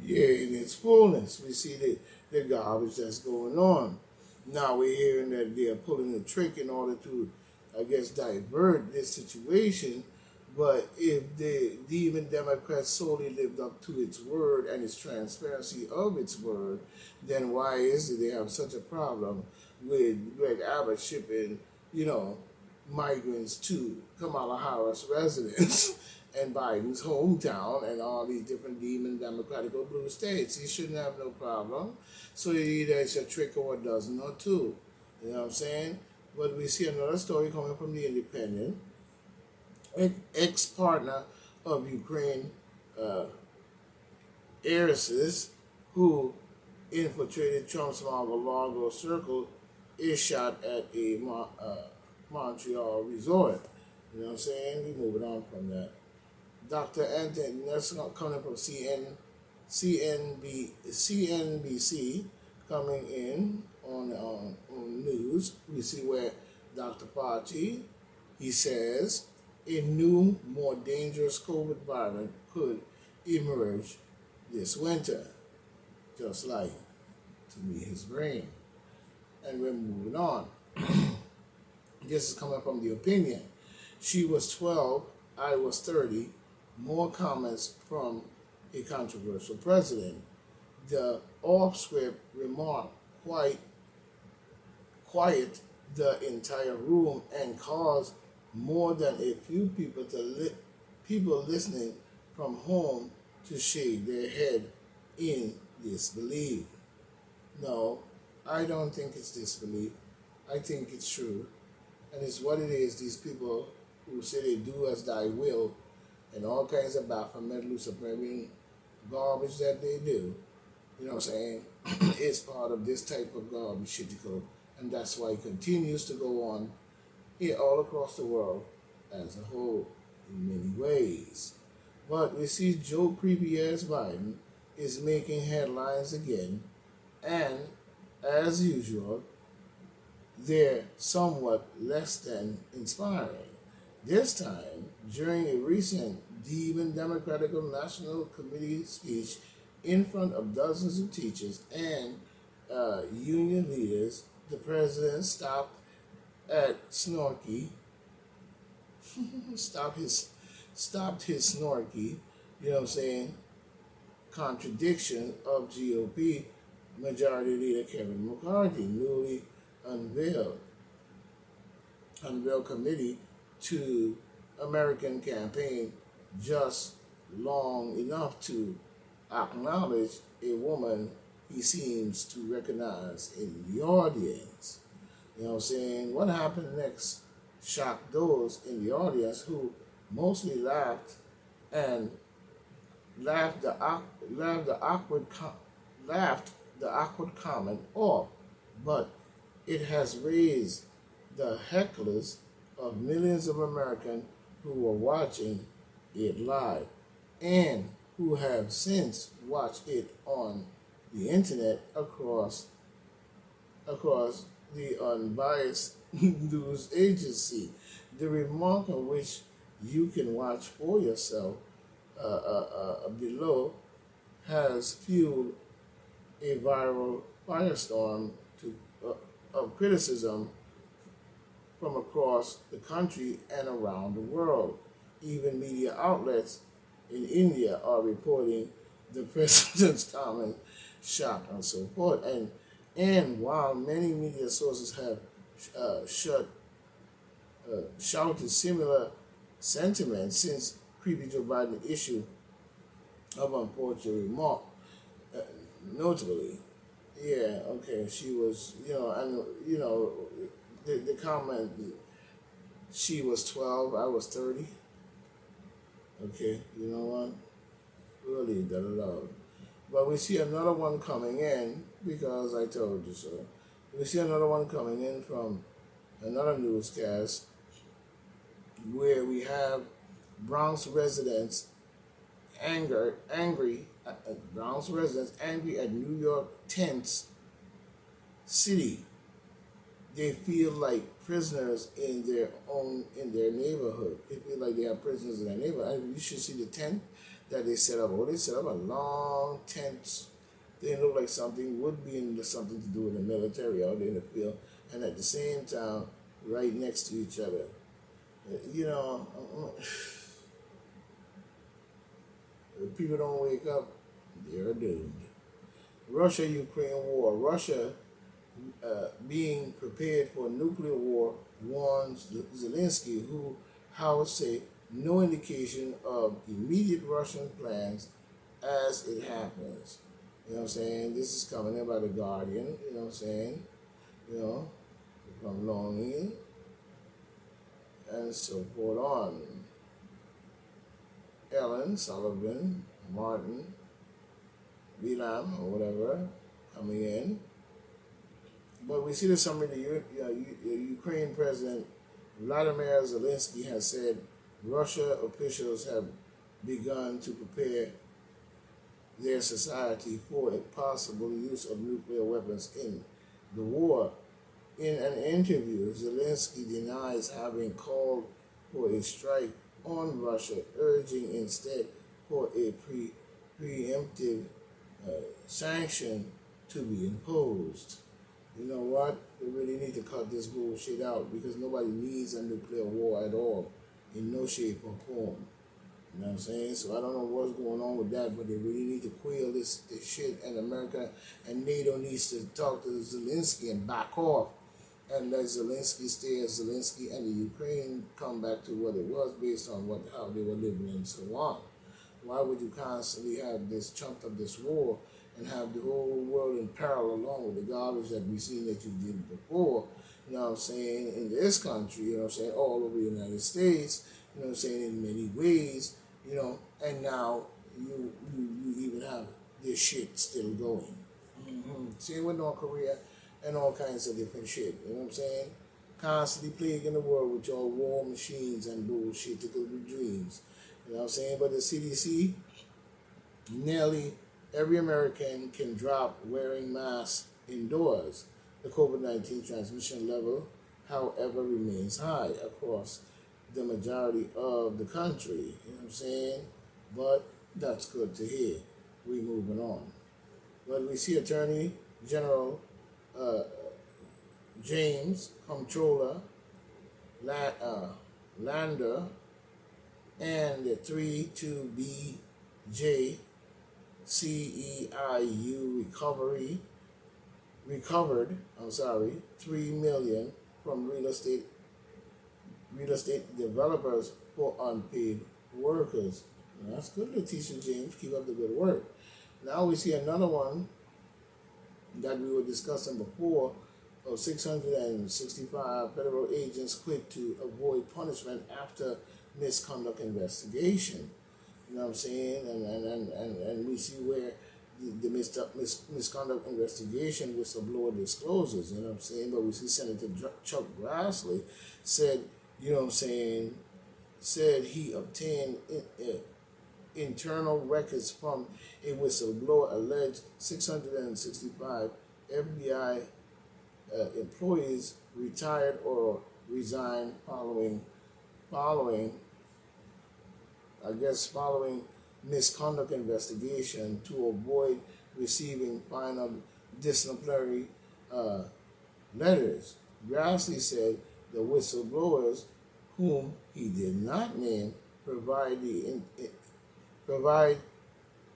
Yeah, in its fullness. We see the garbage that's going on. Now we're hearing that they're pulling a trick in order to, I guess, divert this situation. But if the even Democrats solely lived up to its word and its transparency of its word, then why is it they have such a problem with Greg Abbott shipping, you know, migrants to Kamala Harris residence and Biden's hometown and all these different demon Democratic or blue states? He shouldn't have no problem. So either it's a trick or a dozen or two. You know what I'm saying? But we see another story coming from the Independent. Ex-partner of Ukraine uh, heiresses who infiltrated Trump's Mar-a-Lago circle is shot at a Montreal resort. You know what I'm saying? We're moving on from that. Dr. Anthony, that's not coming from CNBC, coming in on news. We see where Dr. Fauci, he says, a new, more dangerous COVID variant could emerge this winter, just like, to me, his brain. And we're moving on. This is coming from the opinion. She was 12, I was 30. More comments from a controversial president. The off-script remark quiet the entire room and caused more than a few people listening from home to shake their head in disbelief. No, I don't think it's disbelief. I think it's true. And it's what it is, these people who say they do as thy will and all kinds of Baphomet, Luciferian garbage that they do, you know what I'm saying, it's part of this type of garbage shit. And that's why it continues to go on here all across the world as a whole in many ways. But we see Joe Creepy ass Biden is making headlines again, and as usual, they're somewhat less than inspiring. This time, during a recent Demon Democratic National Committee speech in front of dozens of teachers and union leaders, the president stopped at Snorky, stopped his snorky, you know what I'm saying, contradiction of GOP Majority Leader Kevin McCarthy, newly unveiled committee to American campaign just long enough to acknowledge a woman he seems to recognize in the audience. You know what I'm saying? What happened next shocked those in the audience who mostly laughed and laughed the awkward comment off, but it has raised the hecklers of millions of Americans who were watching it live and who have since watched it on the internet across the unbiased news agency. The remark of which you can watch for yourself below has fueled a viral firestorm of criticism from across the country and around the world. Even media outlets in India are reporting the president's comment, shock, and so forth. And while many media sources have shouted similar sentiments since Creepy Joe Biden issue of unfortunate remark, notably, yeah, okay, she was, the comment, she was 12, I was 30. Okay, you know what? We'll leave that alone. But we see another one coming in because I told you so. We see another one coming in from another newscast where we have Bronx residents angry at New York tense city. They feel like prisoners in their neighborhood. They feel like they are prisoners in their neighborhood. And you should see the tent that they set up. Oh, they set up a long tent. They look like something would be in something to do with the military out there in the field, and at the same time, right next to each other. You know, if people don't wake up, they're doomed. Russia-Ukraine war. Russia being prepared for a nuclear war warns Zelensky, who, Howard say, no indication of immediate Russian plans as it happens. You know what I'm saying? This is coming in by The Guardian, you know what I'm saying? You know, from Lonely and so forth on. Ellen, Sullivan, Martin, Bilam, or whatever, coming in. But we see the summary, the Ukraine President Vladimir Zelensky has said Russia officials have begun to prepare their society for a possible use of nuclear weapons in the war. In an interview, Zelensky denies having called for a strike on Russia, urging instead for a preemptive sanction to be imposed. You know what? We really need to cut this bullshit out because nobody needs a nuclear war at all, in no shape or form. You know what I'm saying? So I don't know what's going on with that, but they really need to quell this shit, and America and NATO needs to talk to Zelensky and back off and let Zelensky stay as Zelensky and the Ukraine come back to what it was based on how they were living and so on. Why would you constantly have this chunk of this war and have the whole world in peril along with the garbage that we've seen that you did before, you know what I'm saying, in this country, you know what I'm saying, all over the United States, you know what I'm saying, in many ways, you know, and now you even have this shit still going. Same with North Korea and all kinds of different shit, you know what I'm saying? Constantly plaguing the world with your war machines and bullshit to go with dreams. You know what I'm saying? But the CDC, nearly every American can drop wearing masks indoors. The COVID-19 transmission level, however, remains high across the majority of the country. You know what I'm saying? But that's good to hear. We're moving on. But we see Attorney General James Comptroller Lander and the 32BJ CEIU recovered $3 million from real estate developers for unpaid workers. Now, that's good, Letitia James. Keep up the good work. Now we see another one that we were discussing before of 665 federal agents quit to avoid punishment after misconduct investigation. You know what I'm saying? And we see where the misconduct investigation whistleblower discloses, you know what I'm saying? But we see Senator Chuck Grassley said, you know what I'm saying, said he obtained internal records from a whistleblower alleged 665 FBI employees retired or resigned following misconduct investigation to avoid receiving final disciplinary letters. Grassley said the whistleblowers, whom he did not name, provide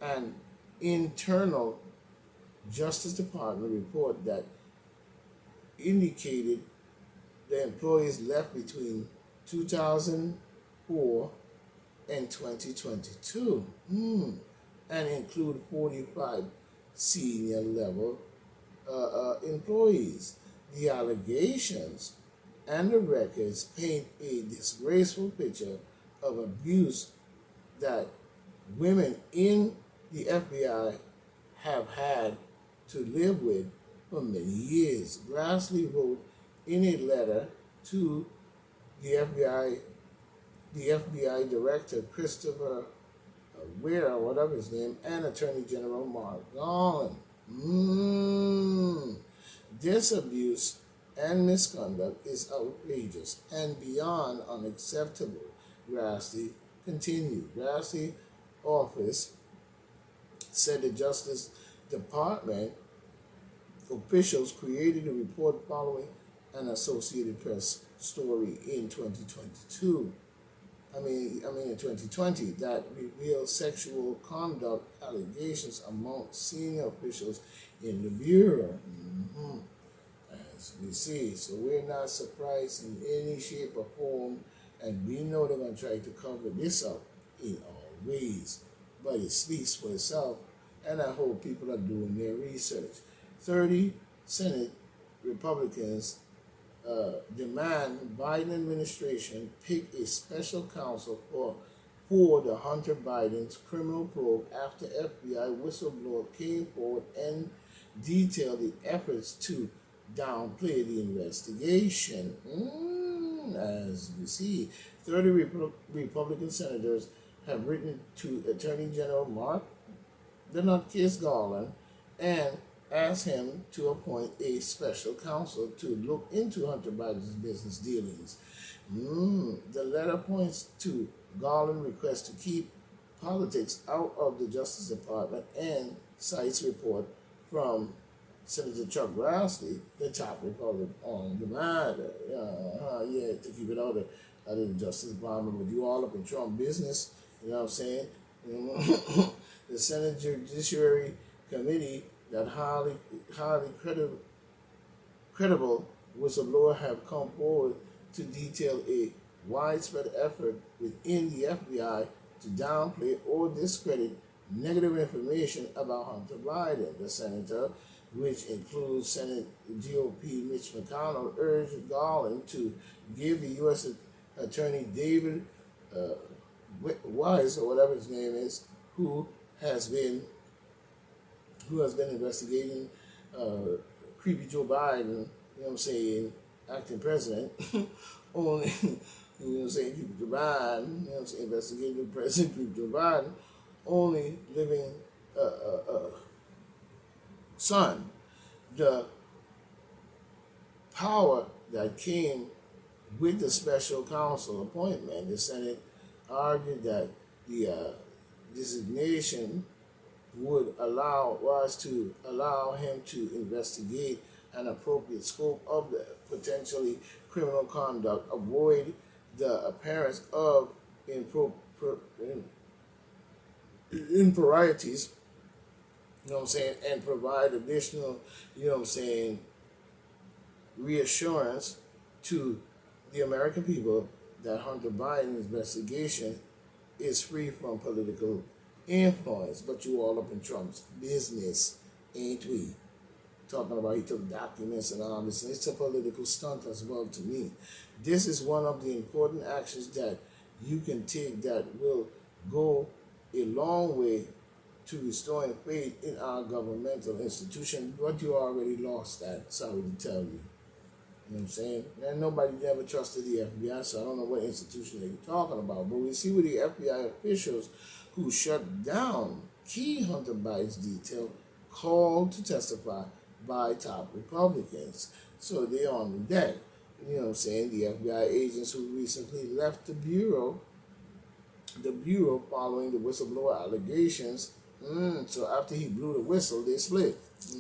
an internal Justice Department report that indicated the employees left between 2004 and 2022, and include 45 senior level employees. The allegations and the records paint a disgraceful picture of abuse that women in the FBI have had to live with for many years. Grassley wrote in a letter to the FBI Director Christopher Ware, whatever his name, and Attorney General Mark Garland. This abuse and misconduct is outrageous and beyond unacceptable, Grassley continued. Grassley office said the Justice Department officials created a report following an Associated Press story in 2022. In 2020, that revealed sexual conduct allegations among senior officials in the Bureau. As we see, so we're not surprised in any shape or form, and we know they're going to try to cover this up in all ways. But it speaks for itself, and I hope people are doing their research. 30 Senate Republicans demand Biden administration pick a special counsel for the Hunter Biden's criminal probe after FBI whistleblower came forward and detailed the efforts to downplay the investigation. As we see, 30 Republican senators have written to Attorney General Mark the Nutcase Garland and asked him to appoint a special counsel to look into Hunter Biden's business dealings. The letter points to Garland's request to keep politics out of the Justice Department and cites report from Senator Chuck Grassley, the top Republican on the matter. To keep it out of the Justice Department, but you all up in Trump business, you know what I'm saying? The Senate Judiciary Committee, that highly credible whistleblower, have come forward to detail a widespread effort within the FBI to downplay or discredit negative information about Hunter Biden. The senator, which includes Senate GOP Mitch McConnell, urged Garland to give the U.S. Attorney David Weiss, or whatever his name is, who has been investigating creepy Joe Biden, you know what I'm saying, acting president, only, you know what I'm saying, creepy Joe Biden, you know what I'm saying, investigating President creepy Joe Biden, only living son. The power that came with the special counsel appointment, the Senate argued that the designation would allow him to investigate an appropriate scope of the potentially criminal conduct, avoid the appearance of improprieties, you know what I'm saying, and provide additional, you know what I'm saying, reassurance to the American people that Hunter Biden's investigation is free from political influence. But you all up in Trump's business, ain't we? Talking about he took documents and all this. It's a political stunt as well to me. This is one of the important actions that you can take that will go a long way to restoring faith in our governmental institution, but you already lost that, sorry to tell you. You know what I'm saying? And nobody ever trusted the FBI, so I don't know what institution they're talking about. But we see with the FBI officials who shut down key Hunter Biden's detail called to testify by top Republicans. So they're on the deck. You know what I'm saying? The FBI agents who recently left the Bureau following the whistleblower allegations. So after he blew the whistle, they split.